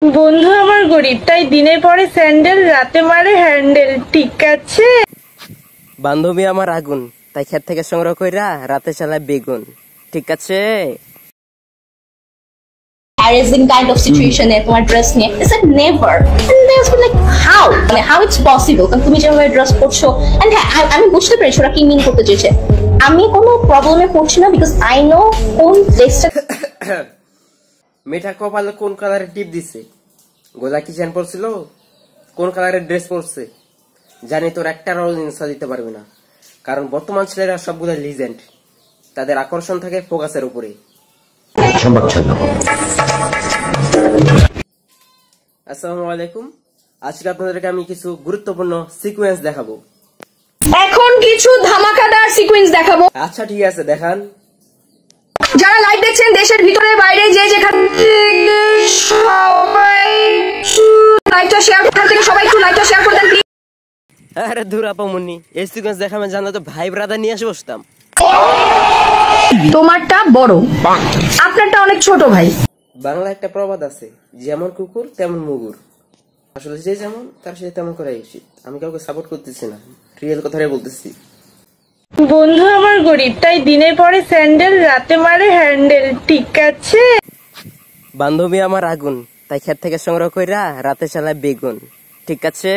বন্ধু আমার গরিব, তাই দিনে পরে স্যান্ডেল, রাতে মারে হ্যান্ডেল। ঠিক আছে। বান্ধবী আমার আগুন, তাই ক্ষেত থেকে সংগ্রহ কইরা রাতে চালায় বেগুন। ঠিক আছে। Embarrassing kind of situation এ তোমার ড্রেস নিয়ে it's like never and they was like how মানে how it's possible কারণ তুমি যেভাবে ড্রেস পরছো and আমি বুঝতে পেরেছি ওরা কি মিন করতে চেয়েছে। আমি কোনো প্রবলেমে পড়ছি না বিকজ আই নো কোন ড্রেসটা মেয়েটা কপালে কোন কালারের টিপ দিছে, গোলা কি চেন পরছিল, কোন কালারের ড্রেস পরছে জানি তোর একটা ইনসা দিতে পারবে না, কারণ বর্তমান ছেলেরা সবগুলো লিজেন্ড, তাদের আকর্ষণ থাকে ফোকাসের উপরে। আসসালামু আলাইকুম, আজকে আপনাদেরকে আমি কিছু গুরুত্বপূর্ণ সিকোয়েন্স দেখাবো। এখন কিছু ধামাকাদার সিকোয়েন্স দেখাবো। আচ্ছা ঠিক আছে, দেখান। যারা লাইভ দেখছেন দেশের ভিতরে বাইরে যে যেখানে সবাই লাইভটা শেয়ার করতে থেকে সবাই একটু লাইভটা শেয়ার করে দেন প্লিজ। আরে দূর আপামনি, এই সিকোয়েন্স দেখাবেন জানলে তো ভাই ব্রাদার নিয়ে এসে বসতাম। তোমারটা বড়, আপনারটা অনেক ছোট ভাই। বাংলা একটা প্রবাদ আছে, যেমন কুকুর তেমন মুগুর। আসলে যে যেমন তার সাথে তেমন করাই উচিত। আমি কাউকে সাপোর্ট করতেছি না, রিয়েল কথাটাই বলতেছি। বন্ধু আমার গরিব, তাই দিনে পরে স্যান্ডেল, রাতে মারে হ্যান্ডেল। ঠিক আছে। বান্ধবী আমার আগুন, তাই ক্ষেত থেকে সংগ্রহ কইরা রাতে চালায় বেগুন। ঠিক আছে।